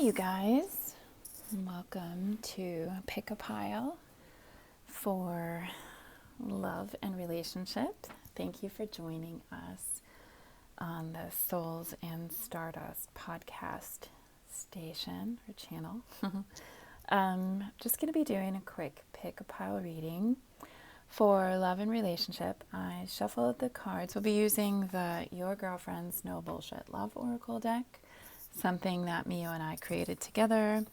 you guys. Welcome to Pick a Pile for Love and Relationship. Thank you for joining us on the Souls and Stardust podcast station or channel. Just going to be doing a quick Pick a Pile reading for love and relationship. I shuffled the cards. We'll be using the Your Girlfriend's No-Bullsh Love Oracle deck, something that Meo and I created together,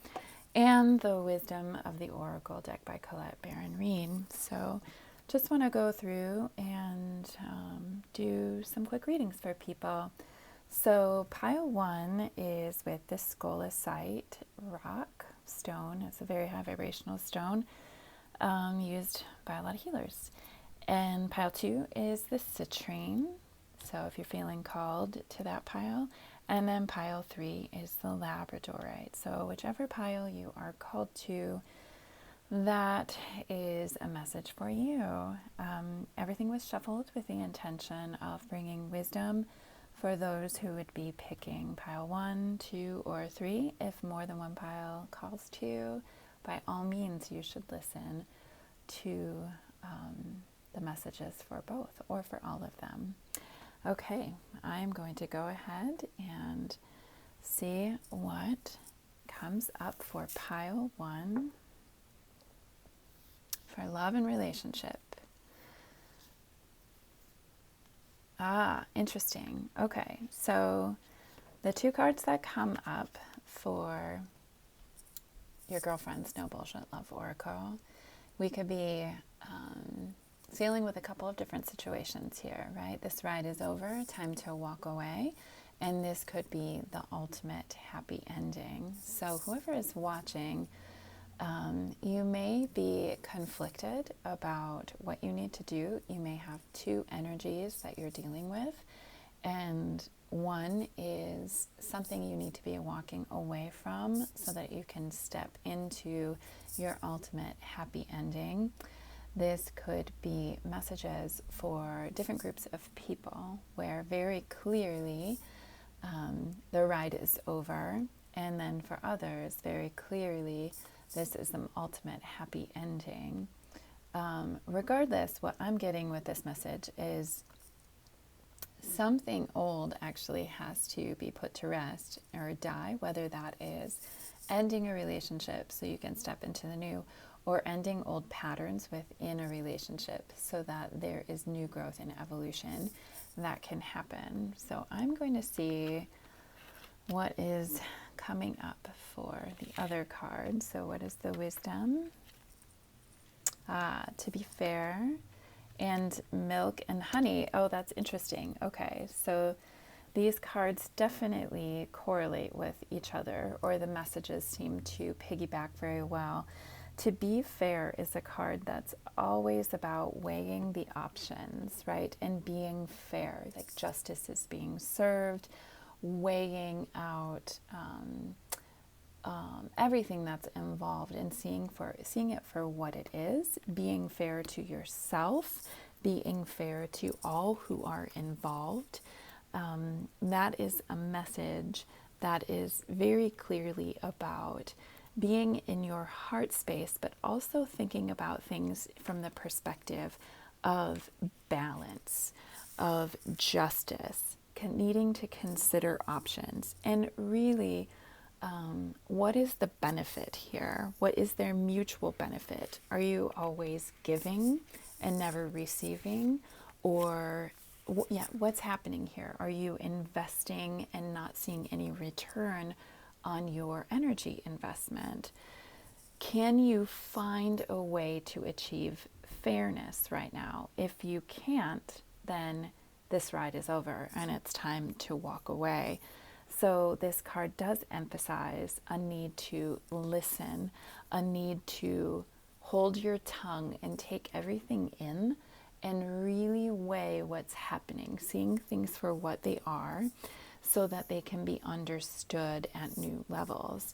and the Wisdom of the Oracle deck by Colette Baron-Reid. So just want to go through and do some quick readings for people. So pile 1 is with the scolecite rock stone. It's a very high vibrational stone used by a lot of healers. And pile 2 is the citrine. So if you're feeling called to that pile. And then pile 3 is the labradorite. So whichever pile you are called to, that is a message for you. Everything was shuffled with the intention of bringing wisdom for those who would be picking pile 1, 2, or 3. If more than one pile calls to, by all means you should listen to the messages for both or for all of them. Okay, I'm going to go ahead and see what comes up for pile 1 for love and relationship. Interesting. Okay, so the 2 cards that come up for Your Girlfriend's No-Bullsh Love Oracle, we could be dealing with a couple of different situations here, right? This ride is over, time to walk away, and this could be the ultimate happy ending. So whoever is watching, you may be conflicted about what you need to do. You may have 2 energies that you're dealing with, and one is something you need to be walking away from so that you can step into your ultimate happy ending. This could be messages for different groups of people where very clearly the ride is over, and then for others, very clearly, this is the ultimate happy ending. Regardless, what I'm getting with this message is something old actually has to be put to rest or die, whether that is ending a relationship so you can step into the new, or ending old patterns within a relationship so that there is new growth and evolution that can happen. So I'm going to see what is coming up for the other card. So what is the wisdom? To be fair, and milk and honey. Oh, that's interesting. Okay, so these cards definitely correlate with each other, or the messages seem to piggyback very well. To be fair is a card that's always about weighing the options, right? And being fair, like justice is being served, weighing out everything that's involved, and seeing it for what it is, being fair to yourself, being fair to all who are involved. That is a message that is very clearly about being in your heart space, but also thinking about things from the perspective of balance, of justice, needing to consider options, and really what is the benefit here? What is their mutual benefit? Are you always giving and never receiving? Or what's happening here? Are you investing and not seeing any return on your energy investment? Can you find a way to achieve fairness right now? If you can't, then this ride is over and it's time to walk away. So this card does emphasize a need to listen, a need to hold your tongue and take everything in and really weigh what's happening, seeing things for what they are so that they can be understood at new levels.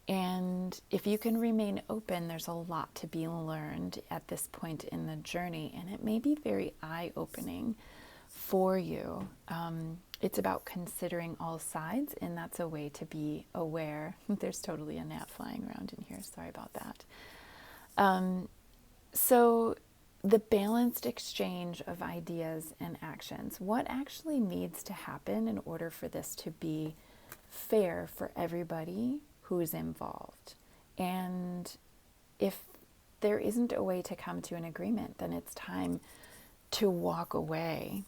And if you can remain open, there's a lot to be learned at this point in the journey, and it may be very eye-opening for you. It's about considering all sides, and that's a way to be aware. There's totally a gnat flying around in here. Sorry about that. So the balanced exchange of ideas and actions. What actually needs to happen in order for this to be fair for everybody who is involved? And if there isn't a way to come to an agreement, then it's time to walk away.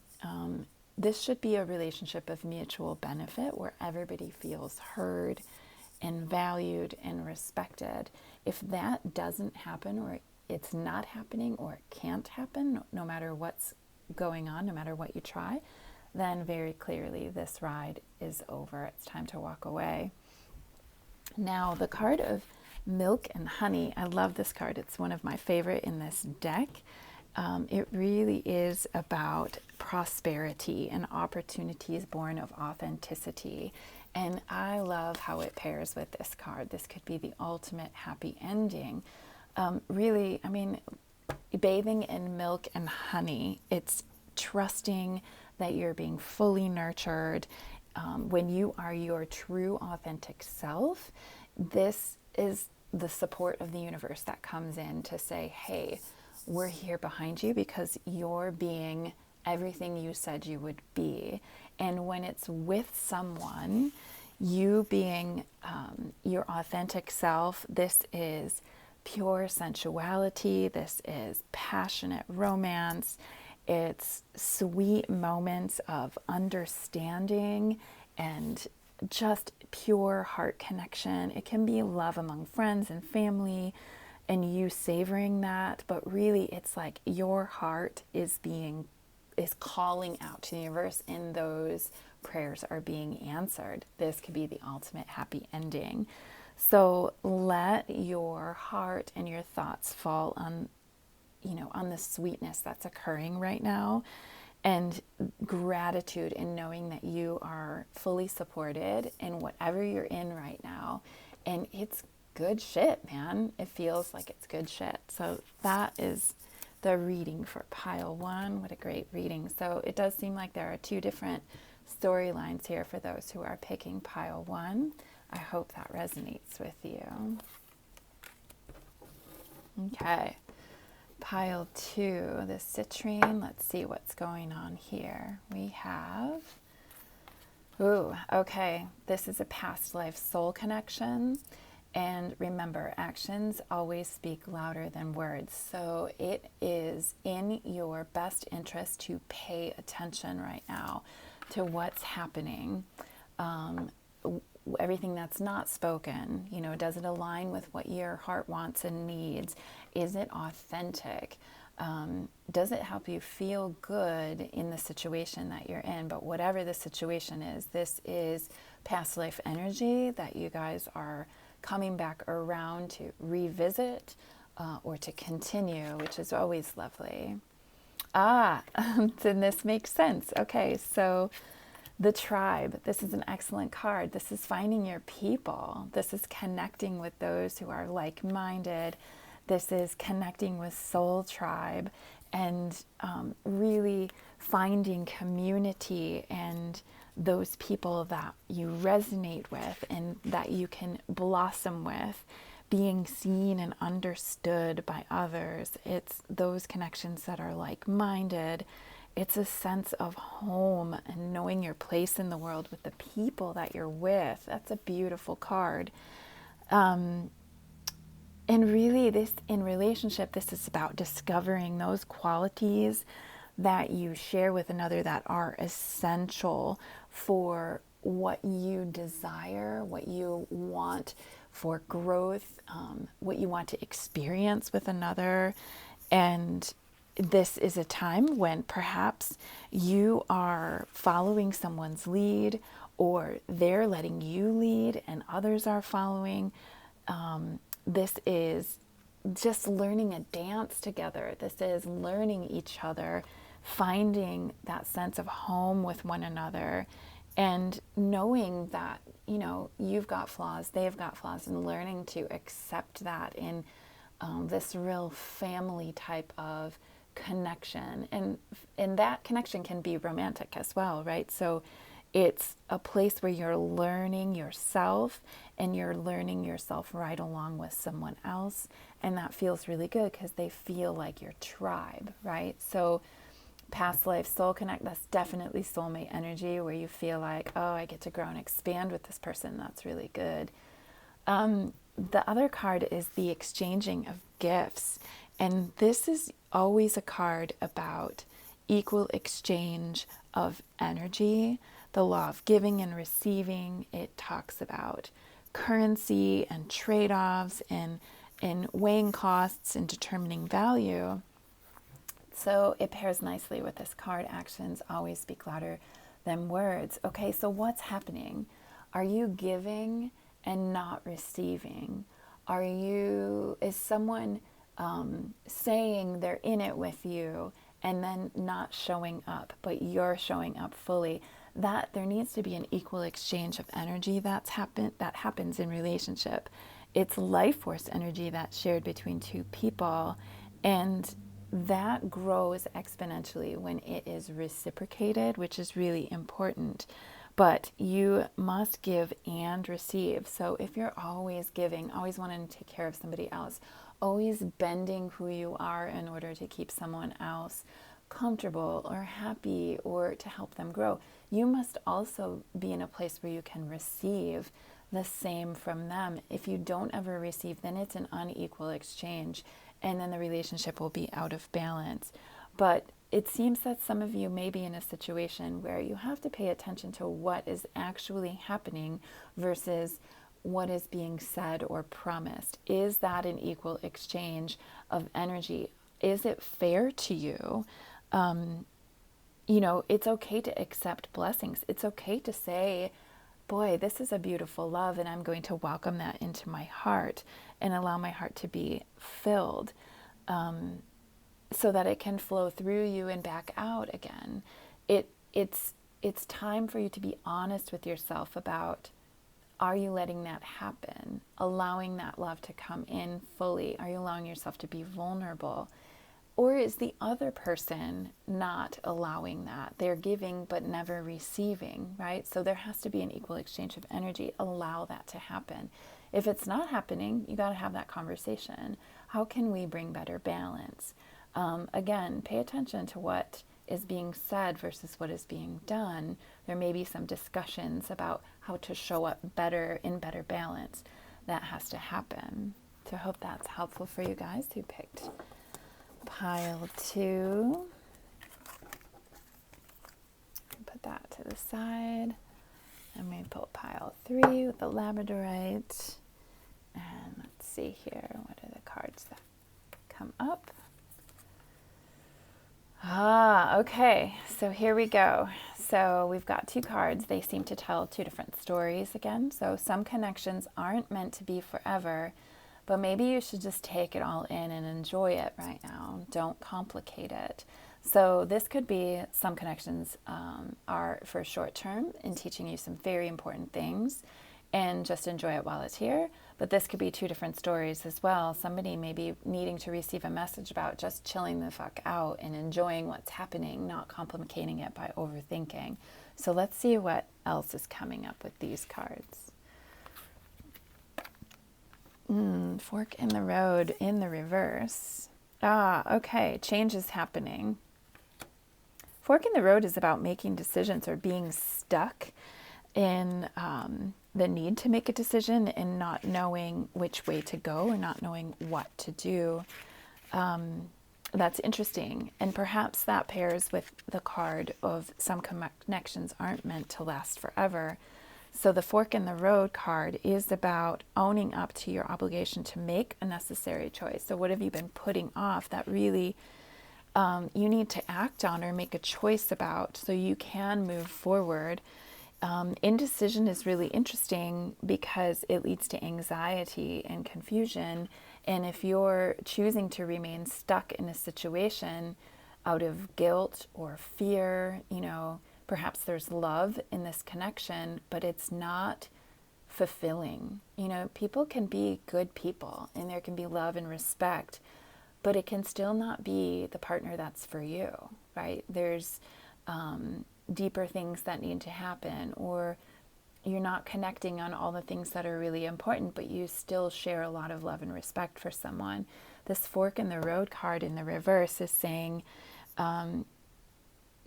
This should be a relationship of mutual benefit where everybody feels heard and valued and respected. If that doesn't happen, or it's not happening, or it can't happen, no matter what's going on, no matter what you try, then very clearly this ride is over. It's time to walk away. Now, the card of Milk and Honey, I love this card. It's one of my favorite in this deck. It really is about prosperity and opportunities born of authenticity. And I love how it pairs with this card. This could be the ultimate happy ending. Really, I mean, bathing in milk and honey, it's trusting that you're being fully nurtured. When you are your true authentic self, this is the support of the universe that comes in to say, hey, we're here behind you because you're being everything you said you would be. And when it's with someone, you being your authentic self, this is pure sensuality, this is passionate romance, it's sweet moments of understanding and just pure heart connection. It can be love among friends and family, and you savoring that, but really it's like your heart is calling out to the universe, and those prayers are being answered. This could be the ultimate happy ending. So let your heart and your thoughts fall on, on the sweetness that's occurring right now, and gratitude in knowing that you are fully supported in whatever you're in right now. And it's good shit, man. It feels like it's good shit. So that is the reading for pile 1. What a great reading. So it does seem like there are 2 different storylines here for those who are picking pile 1. I hope that resonates with you. Okay. Pile 2, the citrine. Let's see what's going on here. We have, okay. This is a past life soul connection. And remember, actions always speak louder than words. So it is in your best interest to pay attention right now to what's happening. Everything that's not spoken, does it align with what your heart wants and needs? Is it authentic? Does it help you feel good in the situation that you're in? But whatever the situation is, this is past life energy that you guys are coming back around to revisit or to continue, which is always lovely. Then this makes sense. Okay, so the tribe, this is an excellent card. This is finding your people. This is connecting with those who are like-minded. This is connecting with soul tribe and really finding community and those people that you resonate with and that you can blossom with, being seen and understood by others. It's those connections that are like-minded. It's a sense of home and knowing your place in the world with the people that you're with. That's a beautiful card. And really, this in relationship, this is about discovering those qualities that you share with another that are essential for what you desire, what you want for growth, what you want to experience with another. And this is a time when perhaps you are following someone's lead, or they're letting you lead and others are following. This is just learning a dance together. This is learning each other, finding that sense of home with one another, and knowing that, you've got flaws, they've got flaws, and learning to accept that in this real family type of connection. And that connection can be romantic as well, right? So it's a place where you're learning yourself, and you're learning yourself right along with someone else. And that feels really good because they feel like your tribe, right? So past life soul connect, that's definitely soulmate energy, where you feel like, oh, I get to grow and expand with this person. That's really good. The other card is the exchanging of gifts. And this is always a card about equal exchange of energy, the law of giving and receiving. It talks about currency and trade-offs and weighing costs and determining value. So it pairs nicely with this card. Actions always speak louder than words. Okay, so what's happening? Are you giving and not receiving? Is someone saying they're in it with you and then not showing up, but you're showing up fully? That there needs to be an equal exchange of energy that happens in relationship. It's life force energy that's shared between two people, and that grows exponentially when it is reciprocated, which is really important. But you must give and receive. So if you're always giving, always wanting to take care of somebody else, always bending who you are in order to keep someone else comfortable or happy or to help them grow, you must also be in a place where you can receive the same from them. If you don't ever receive, then it's an unequal exchange, and then the relationship will be out of balance. But it seems that some of you may be in a situation where you have to pay attention to what is actually happening versus what is being said or promised. Is that an equal exchange of energy? Is it fair to you? It's okay to accept blessings. It's okay to say, boy, this is a beautiful love, and I'm going to welcome that into my heart and allow my heart to be filled, so that it can flow through you and back out again. It's time for you to be honest with yourself about, are you letting that happen? Allowing that love to come in fully? Are you allowing yourself to be vulnerable? Or is the other person not allowing that? They're giving but never receiving, right? So there has to be an equal exchange of energy. Allow that to happen. If it's not happening, you got to have that conversation. How can we bring better balance? Again, pay attention to what is being said versus what is being done. There may be some discussions about how to show up better in better balance. That has to happen. So I hope that's helpful for you guys who picked pile 2. Put that to the side. And we pull pile 3 with the labradorite. And let's see here. What are the cards that come up? Okay. So here we go. So we've got 2 cards. They seem to tell 2 different stories again. So some connections aren't meant to be forever, but maybe you should just take it all in and enjoy it right now. Don't complicate it. So this could be, some connections are for short term in teaching you some very important things, and just enjoy it while it's here. But this could be 2 different stories as well. Somebody may be needing to receive a message about just chilling the fuck out and enjoying what's happening, not complicating it by overthinking. So let's see what else is coming up with these cards. Fork in the road in the reverse. Okay, change is happening. Fork in the road is about making decisions or being stuck in the need to make a decision and not knowing which way to go or not knowing what to do. That's interesting. And perhaps that pairs with the card of some connections aren't meant to last forever. So the fork in the road card is about owning up to your obligation to make a necessary choice. So what have you been putting off that really you need to act on or make a choice about so you can move forward? Indecision is really interesting because it leads to anxiety and confusion. And if you're choosing to remain stuck in a situation out of guilt or fear, perhaps there's love in this connection, but it's not fulfilling. People can be good people and there can be love and respect, but it can still not be the partner that's for you, right? There's deeper things that need to happen, or you're not connecting on all the things that are really important, but you still share a lot of love and respect for someone. This fork in the road card in the reverse is saying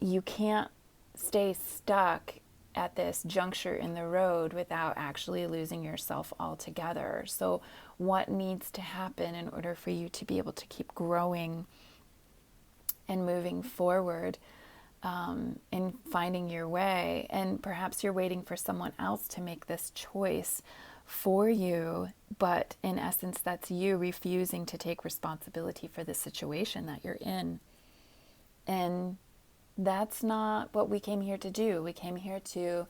you can't stay stuck at this juncture in the road without actually losing yourself altogether. So what needs to happen in order for you to be able to keep growing and moving forward, and finding your way? And perhaps you're waiting for someone else to make this choice for you, but in essence, that's you refusing to take responsibility for the situation that you're in. And that's not what we came here to do. We came here to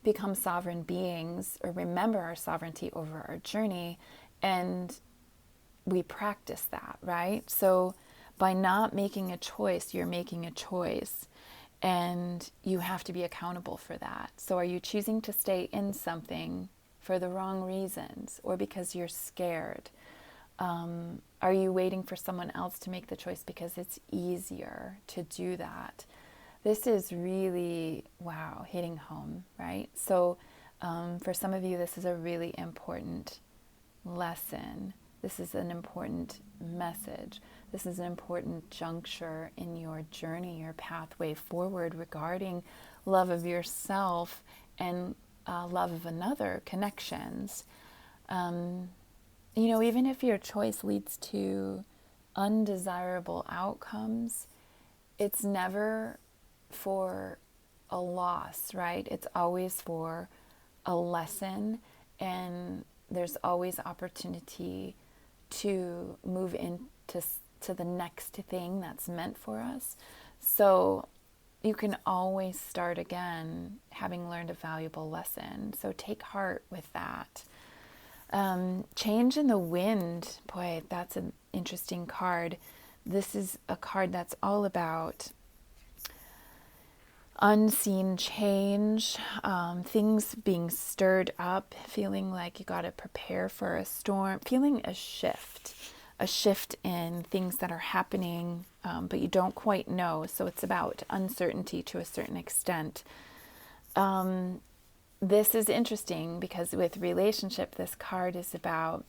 become sovereign beings, or remember our sovereignty over our journey, and we practice that, right? So by not making a choice, you're making a choice, and you have to be accountable for that. So are you choosing to stay in something for the wrong reasons, or because you're scared? Are you waiting for someone else to make the choice because it's easier to do that? This is really, wow, hitting home, right? So for some of you, this is a really important lesson. This is an important message. This is an important juncture in your journey, your pathway forward regarding love of yourself and love of another, connections. Even if your choice leads to undesirable outcomes, it's never for a loss, right? It's always for a lesson, and there's always opportunity to move into the next thing that's meant for us. So you can always start again having learned a valuable lesson. So take heart with that. Change in the wind, boy, that's an interesting card. This is a card that's all about unseen change, things being stirred up, feeling like you got to prepare for a storm, feeling a shift in things that are happening, but you don't quite know. So it's about uncertainty to a certain extent. This is interesting because with relationship, this card is about,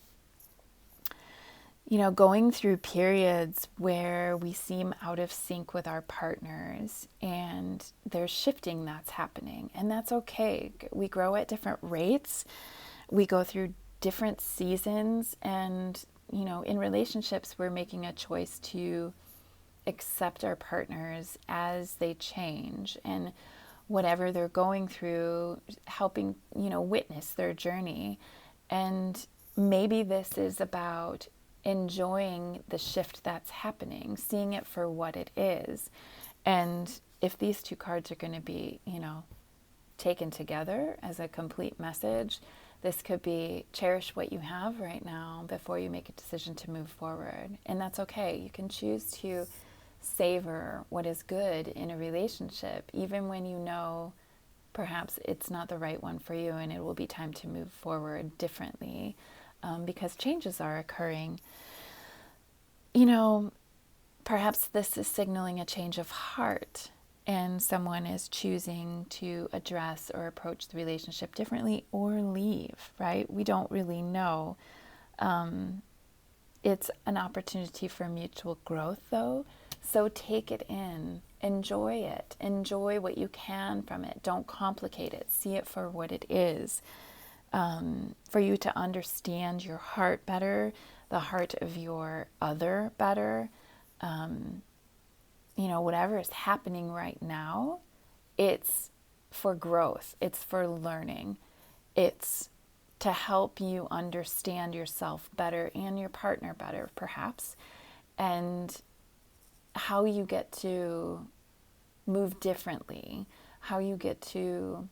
going through periods where we seem out of sync with our partners, and there's shifting that's happening, and that's okay. We grow at different rates. We go through different seasons, and, in relationships, we're making a choice to accept our partners as they change, and whatever they're going through, helping, witness their journey. And maybe this is about enjoying the shift that's happening, seeing it for what it is. And if these two cards are going to be, taken together as a complete message, this could be cherish what you have right now before you make a decision to move forward. And that's okay. You can choose to savor what is good in a relationship, even when you know perhaps it's not the right one for you, and it will be time to move forward differently, because changes are occurring. Perhaps this is signaling a change of heart, and someone is choosing to address or approach the relationship differently or leave, right? We don't really know. It's an opportunity for mutual growth, though. So take it in, enjoy it, enjoy what you can from it. Don't complicate it. See it for what it is. For you to understand your heart better, the heart of your other better. Whatever is happening right now, it's for growth. It's for learning. It's to help you understand yourself better and your partner better, perhaps, and how you get to move differently, how you get to,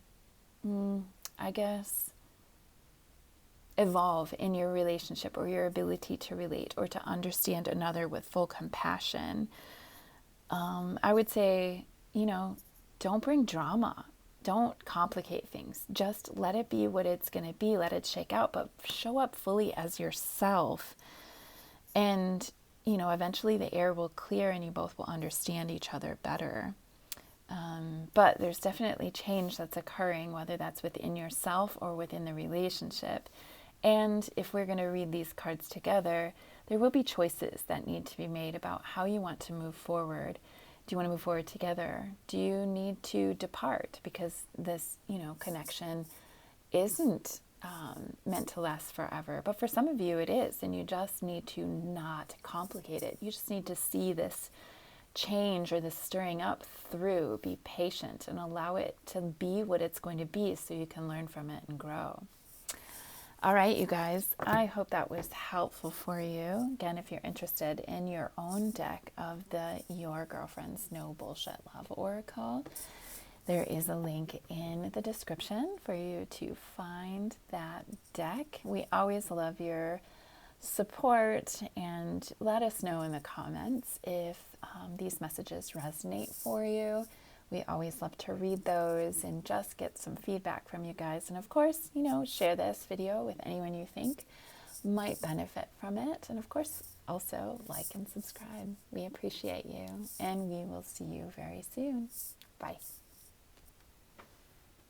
evolve in your relationship, or your ability to relate or to understand another with full compassion. I would say, don't bring drama. Don't complicate things. Just let it be what it's going to be. Let it shake out, but show up fully as yourself. And, eventually the air will clear and you both will understand each other better. But there's definitely change that's occurring, whether that's within yourself or within the relationship. And if we're going to read these cards together, there will be choices that need to be made about how you want to move forward. Do you want to move forward together? Do you need to depart? Because this, connection isn't meant to last forever. But for some of you, it is. And you just need to not complicate it. You just need to see this change or this stirring up through. Be patient and allow it to be what it's going to be so you can learn from it and grow. All right, you guys, I hope that was helpful for you. Again, if you're interested in your own deck of the Your Girlfriend's No Bullshit Love Oracle, there is a link in the description for you to find that deck. We always love your support, and let us know in the comments if these messages resonate for you. We always love to read those and just get some feedback from you guys. And of course, share this video with anyone you think might benefit from it. And of course, also like and subscribe. We appreciate you, and we will see you very soon. Bye.